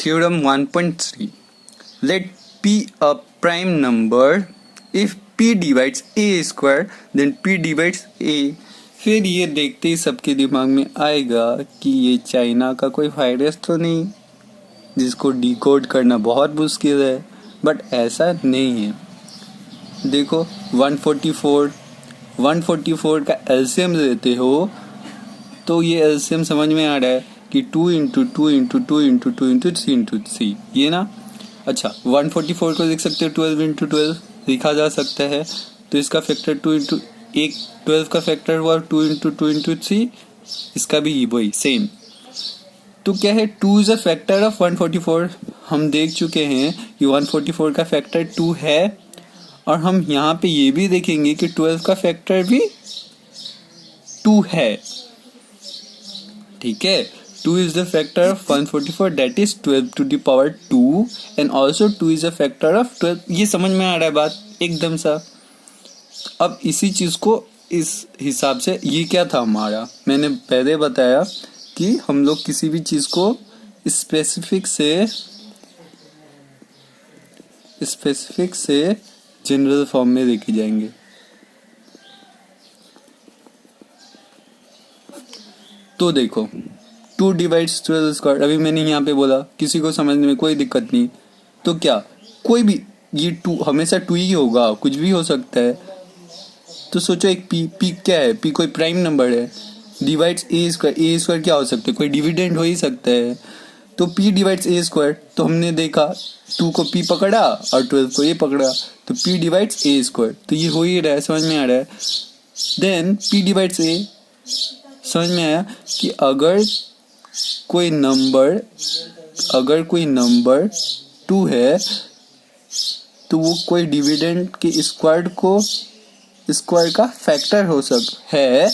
Theorem 1.3. Let P a prime number. If P divides A square, then P divides A. फिर ये देखते ही सबके दिमाग में आएगा कि ये चाइना का कोई वायरस तो नहीं जिसको डिकोड करना बहुत मुश्किल है, बट ऐसा नहीं है। देखो 144 का एलसीएम लेते हो तो ये एलसीएम समझ में आ रहा है कि 2 into 2 into 2 into 2 into 3 into 3, ये ना। अच्छा 144 को लिख सकते हो 12 इंटू 12 लिखा जा सकता है, तो इसका फैक्टर 2 इंटू 1 12 का फैक्टर हुआ 2 इंटू 2 इंटू 3, इसका भी वही सेम। तो क्या है 2 इज अ फैक्टर ऑफ 144। हम देख चुके हैं कि 144 का फैक्टर 2 है, और हम यहाँ पे ये भी देखेंगे कि 12 का फैक्टर भी 2 है। ठीक है, 2 is the factor of 144, that is 12 to the power 2, and also 2 is a factor of 12। ये समझ में आ रहा है बात एकदम सा। अब इसी चीज को इस हिसाब से, ये क्या था हमारा, मैंने पहले बताया कि हम लोग किसी भी चीज को स्पेसिफिक से जनरल फॉर्म में लेके जाएंगे। तो देखो 2 डिवाइड्स 12 स्क्वायर, अभी मैंने यहाँ पे बोला, किसी को समझने में कोई दिक्कत नहीं। तो क्या कोई भी, ये 2 हमेशा 2 ही होगा, कुछ भी हो सकता है। तो सोचो एक पी क्या है, पी कोई प्राइम नंबर है, डिवाइड्स ए स्क्वायर क्या हो सकता है, कोई डिविडेंड हो ही सकता है। तो पी डिवाइड्स ए स्क्वायर, तो हमने देखा 2 को पी पकड़ा और 12 को ए पकड़ा, तो पी डिवाइड्स ए स्क्वायर, तो ये हो ही रहा है, समझ में आ रहा है। देन पी डिवाइड्स ए, समझ में आया कि अगर कोई नंबर 2 है तो वो कोई डिविडेंड के स्क्वायर का फैक्टर हो है,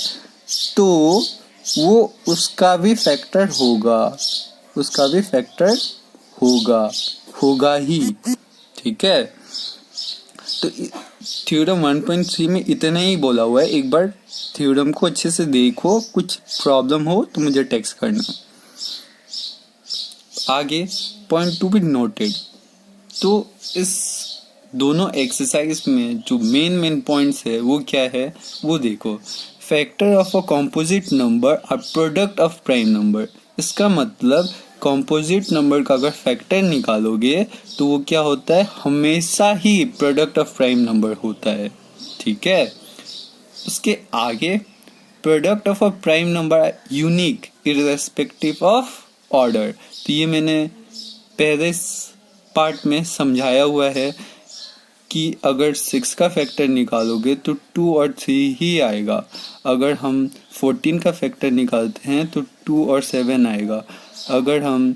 तो वो उसका भी फैक्टर होगा ही। ठीक है, तो थ्योरम 1.3 में इतना ही बोला हुआ है। एक बार थ्योरम को अच्छे से देखो, कुछ प्रॉब्लम हो तो मुझे टेक्स्ट करना। आगे पॉइंट 2 भी नोटेड। तो इस दोनों एक्सरसाइज में जो मेन पॉइंट्स है वो क्या है वो देखो। Factor of a composite number और प्रोडक्ट ऑफ प्राइम नंबर। इसका मतलब कॉम्पोजिट नंबर का अगर फैक्टर निकालोगे तो वो क्या होता है, हमेशा ही प्रोडक्ट ऑफ प्राइम नंबर होता है। ठीक है, उसके आगे product of a prime number unique irrespective of order. तो ये मैंने पहले पार्ट में समझाया हुआ है कि अगर 6 का फैक्टर निकालोगे तो 2 और 3 ही आएगा। अगर हम 14 का फैक्टर निकालते हैं तो 2 और 7 आएगा। अगर हम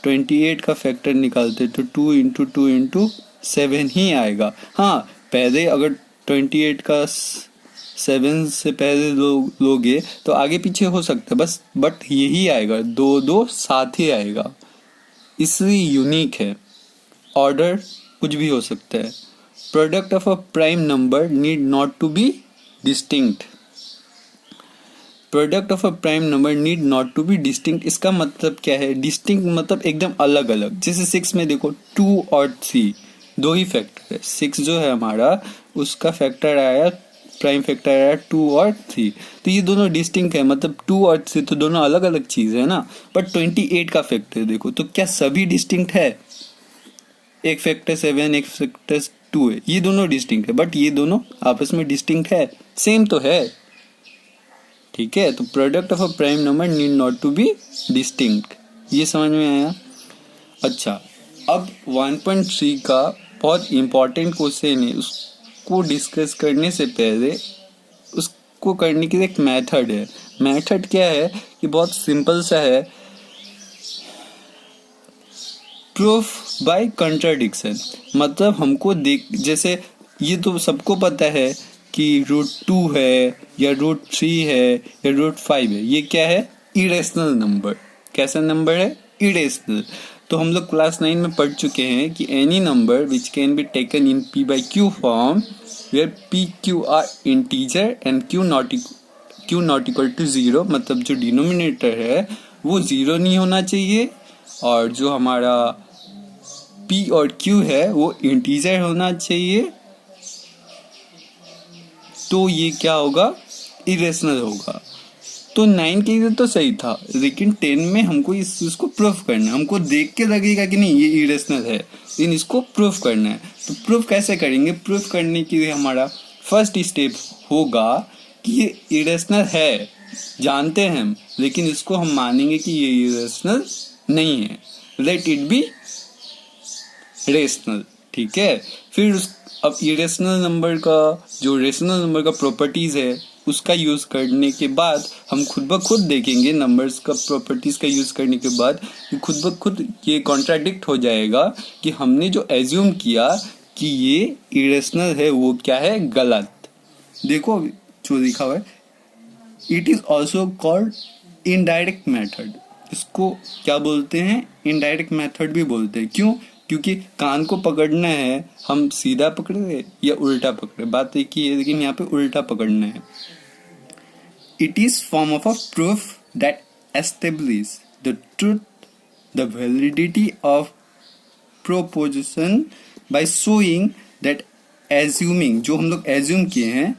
28 का फैक्टर निकालते तो 2 इंटू 2 इंटू 7 ही आएगा। हाँ, पहले अगर 28 का 7 से पहले लोगे तो आगे पीछे हो सकता है बस, बट यही आएगा, 2 साथ ही आएगा, इसलिए यूनिक है। ऑर्डर कुछ भी हो सकता है। Product of a prime number need not to be distinct. Product of a prime number need not to be distinct, इसका मतलब क्या है, डिस्टिंक्ट मतलब एकदम अलग अलग। जैसे 6 में देखो 2 और 3 दो ही फैक्टर है। 6 जो है हमारा, उसका फैक्टर आया, प्राइम फैक्टर आया 2 और 3, तो ये दोनों डिस्टिंक्ट है, मतलब 2 और 3 तो दोनों अलग अलग चीज है ना। बट 28 का फैक्टर देखो तो क्या सभी डिस्टिंक्ट है, एक फैक्टर 7 एक फैक्टर 2 है, ये दोनों डिस्टिंक्ट है, बट ये दोनों आपस में डिस्टिंक्ट है, सेम तो है। ठीक है, तो product of a prime number need not to be distinct, ये समझ में आया। अच्छा, अब 1.3 का बहुत इंपॉर्टेंट क्वेश्चन है, उसको डिस्कस करने से पहले उसको करने के लिए एक मेथड है। मेथड क्या है कि बहुत सिंपल सा है, प्रूफ बाय कंट्राडिक्शन। मतलब हमको जैसे ये तो सबको पता है कि √2 है या √3 है या √5 है, ये क्या है, इरेशनल नंबर। कैसा नंबर है, इरेशनल। तो हम लोग क्लास 9 में पढ़ चुके हैं कि any number which can be taken in p/q form where p/q are integer and q not equal to 0, मतलब जो डिनोमिनेटर है वो 0 नहीं होना चाहिए और जो हमारा p और q है वो इंटीजर होना चाहिए, तो ये क्या होगा, इरेशनल होगा। तो 9 के लिए तो सही था, लेकिन 10 में हमको इस चीज को प्रूफ करना है। हमको देख के लगेगा कि नहीं ये इरेशनल है, लेकिन इसको प्रूफ करना है। तो प्रूफ कैसे करेंगे? प्रूफ करने के लिए हमारा फर्स्ट स्टेप होगा कि ये इरेशनल है, जानते हैं हम, लेकिन इसको हम मानेंगे कि ये इरेशनल नहीं है। लेट इट बी रेशनल, ठीक है। फिर अब इरेशनल नंबर का जो रेशनल नंबर का प्रॉपर्टीज है उसका यूज करने के बाद हम खुद ब खुद देखेंगे, नंबर्स का प्रॉपर्टीज का यूज करने के बाद खुद ब खुद ये कॉन्ट्राडिक्ट हो जाएगा कि हमने जो एज्यूम किया कि ये इरेशनल है वो क्या है, गलत। देखो जो लिखा हुआ है, it is also called indirect method. इसको क्या बोलते हैं? इनडायरेक्ट मेथड भी बोलते हैं। क्यों? क्योंकि कान को पकड़ना है, हम सीधा पकड़े या उल्टा पकड़े, बात एक ही है, लेकिन यहाँ पे उल्टा पकड़ना है। It is form of a proof that establish the truth, the validity of proposition by showing that assuming, जो हम लोग एज्यूम किए हैं,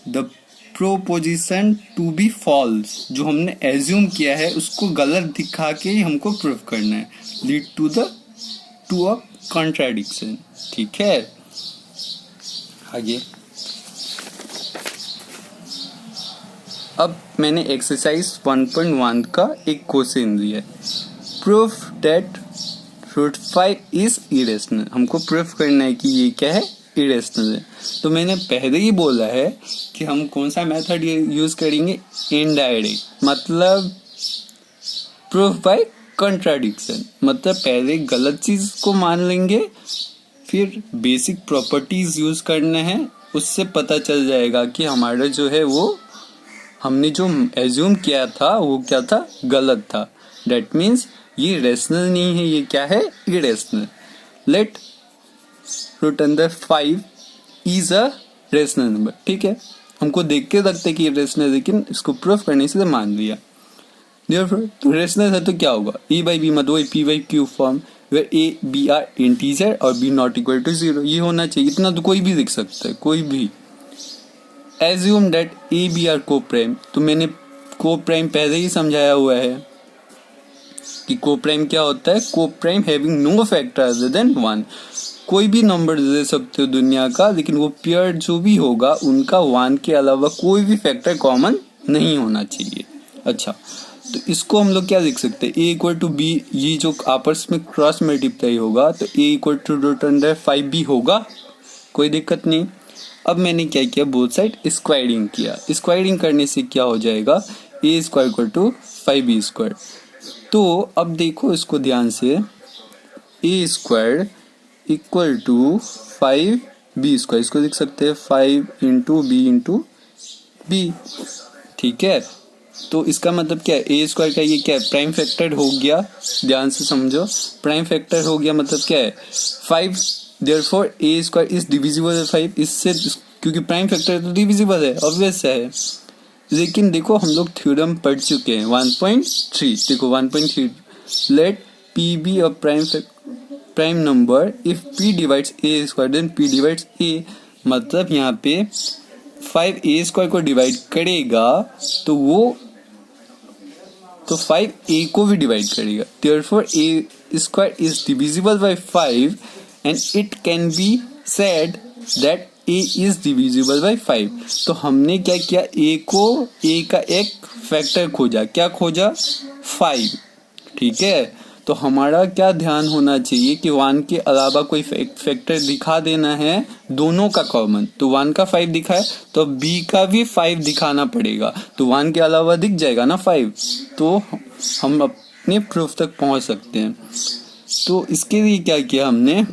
the proposition to be false, जो हमने एज्यूम किया है उसको गलत दिखा के ही हमको प्रूफ करना है, लीड टू अ कॉन्ट्राडिक्शन, ठीक है। आगे अब मैंने एक्सरसाइज 1.1 का एक क्वेश्चन दिया है, proof that root 5 is irrational. हमको प्रूफ करना है कि ये क्या है, इरेशनल है। तो मैंने पहले ही बोला है कि हम कौन सा मेथड यूज करेंगे, इनडायरेक्ट, मतलब प्रूफ बाय कॉन्ट्राडिक्शन, मतलब पहले गलत चीज को मान लेंगे, फिर बेसिक प्रॉपर्टीज यूज करना है, उससे पता चल जाएगा कि हमारा जो है वो हमने जो एज्यूम किया था वो क्या था, गलत था। दैट मीन्स ये रेशनल नहीं है, ये क्या है, irrational. Let root under 5 is a rational number, ठीक है। हमको देख के लगता है कि रेशनल, लेकिन इसको प्रूफ करने से मान लिया। तो रेशनल है तो क्या होगा, ए बाई बी मतलब p by q form, where a b are integer और बी नॉट इक्वल टू 0, ये होना चाहिए। इतना तो कोई भी लिख सकता है, कोई भी। Assume that a b are को प्राइम, तो मैंने को प्राइम पहले ही समझाया हुआ है कि को प्राइम क्या होता है, coprime having no factor other than 1। कोई भी नंबर दे सकते हो दुनिया का, लेकिन वो पेयर जो भी होगा उनका 1 के अलावा कोई भी फैक्टर कॉमन नहीं होना चाहिए। अच्छा, तो इसको हम लोग क्या लिख सकते हैं, ए इक्वल टू बी, ये जो आपस में क्रॉस मल्टीप्लाई होगा तो ए इक्वल टू रूट अंडर 5 भी होगा, कोई दिक्कत नहीं। अब मैंने क्या किया, बोथ साइड स्क्वायरिंग किया। स्क्वायरिंग करने से क्या हो जाएगा, a square equal to 5b square. तो अब देखो इसको ध्यान से, a square equal to 5b square, इसको लिख सकते हैं 5 इंटू बी इंटू बी, ठीक है। तो इसका मतलब क्या है, ए स्क्वायर का ये क्या है, प्राइम फैक्टर हो गया, ध्यान से समझो, प्राइम फैक्टर हो गया मतलब क्या है, 5, therefore A square is divisible है 5, इससे, क्योंकि प्राइम फैक्टर तो डिविजिबल है, ऑब्वियस है। लेकिन देखो हम लोग थ्योरम पढ़ चुके हैं 1.3, देखो 1.3, let p be a prime number if p divides a square then p divides a, मतलब यहाँ पे 5 ए स्क्वायर को डिवाइड करेगा तो वो तो 5 ए को भी डिवाइड करेगा, therefore A square is divisible by 5 and it can be said that A is divisible by 5। तो हमने क्या किया, ए का एक फैक्टर खोजा, क्या खोजा, 5, ठीक है। तो हमारा क्या ध्यान होना चाहिए कि 1 के अलावा कोई फैक्टर दिखा देना है, दोनों का कॉमन। तो 1 का 5 दिखा है तो b का भी 5 दिखाना पड़ेगा, तो 1 के अलावा दिख जाएगा ना 5, तो हम अपने प्रूफ तक पहुंच सकते हैं। तो इसके लिए क्या किया हमने,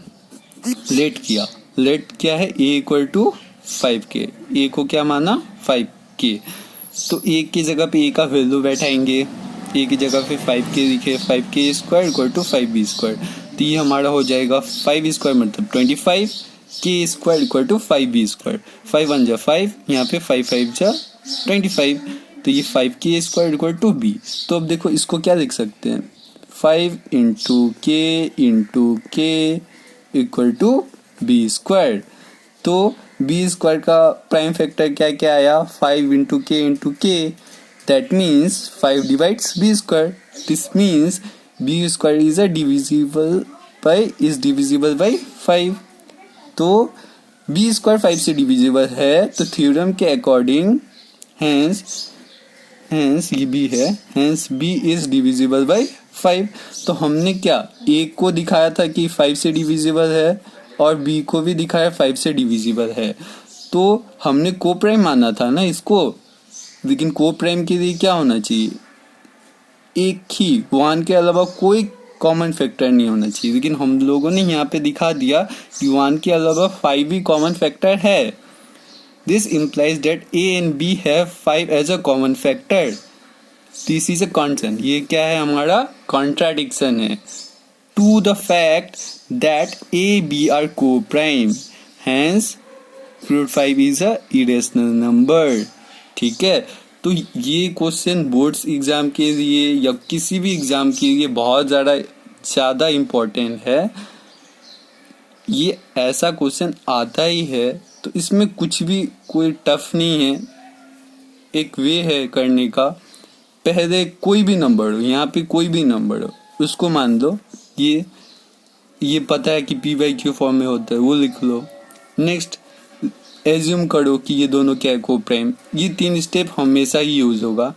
लेट किया। लेट क्या है, a equal to 5k, a को क्या माना 5k, तो a की जगह पे a का वैल्यू बैठाएंगे, a की जगह पे 5k लिखे, 5k square equal to 5b square, तो ये हमारा हो जाएगा 5 स्क्वायर मतलब 25, k square equal to 5b square, 5 1 जा 5, यहाँ पे 5 5 जा 25, तो ये 5k square equal to b। तो अब देखो इसको क्या लिख सकते हैं, 5 into k equal to b square. तो बी स्क्वायर का प्राइम फैक्टर क्या क्या आया, 5 into k, that means 5 divides b square. This means b square is divisible by 5। तो बी स्क्वायर 5 से डिविजिबल है, तो थ्योरम के अकॉर्डिंग हेंस ये बी है, hence b is divisible by 5। तो हमने क्या ए को दिखाया था कि 5 से डिविजिबल है और बी को भी दिखाया 5 से डिविजिबल है, तो हमने को प्राइम माना था ना इसको। लेकिन को प्राइम के लिए क्या होना चाहिए, एक ही 1 के अलावा कोई कॉमन फैक्टर नहीं होना चाहिए। लेकिन हम लोगों ने यहाँ पे दिखा दिया कि 1 के अलावा 5 भी कॉमन फैक्टर है। This implies that a and b have 5 as a common factor. This is a contradiction, ये क्या है हमारा कॉन्ट्राडिक्शन है to the fact that a b are को prime, hence root 5 is a irrational number. ठीक है, तो ये क्वेश्चन बोर्ड्स एग्जाम के लिए या किसी भी एग्जाम के लिए बहुत ज़्यादा इम्पोर्टेंट है। ये ऐसा क्वेश्चन आता ही है, तो इसमें कुछ भी कोई टफ नहीं है। एक वे है करने का, पहले कोई भी नंबर हो, यहाँ पे कोई भी नंबर हो उसको मान लो, ये पता है कि पी बाई क्यू फॉर्म में होता है, वो लिख लो। नेक्स्ट एज्यूम करो कि ये दोनों क्या है को प्राइम। ये 3 स्टेप हमेशा ही यूज होगा।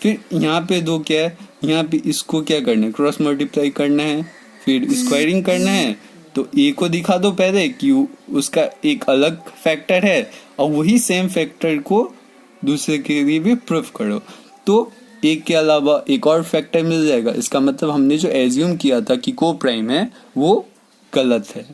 फिर यहाँ पे दो क्या है, यहाँ पे इसको क्या करना है, क्रॉस मल्टीप्लाई करना है, फिर स्क्वायरिंग करना है। तो ए को दिखा दो पहले कि उसका एक अलग फैक्टर है, और वही सेम फैक्टर को दूसरे के लिए भी प्रूफ करो, तो एक के अलावा एक और फैक्टर मिल जाएगा। इसका मतलब हमने जो एज्यूम किया था कि को प्राइम है वो गलत है।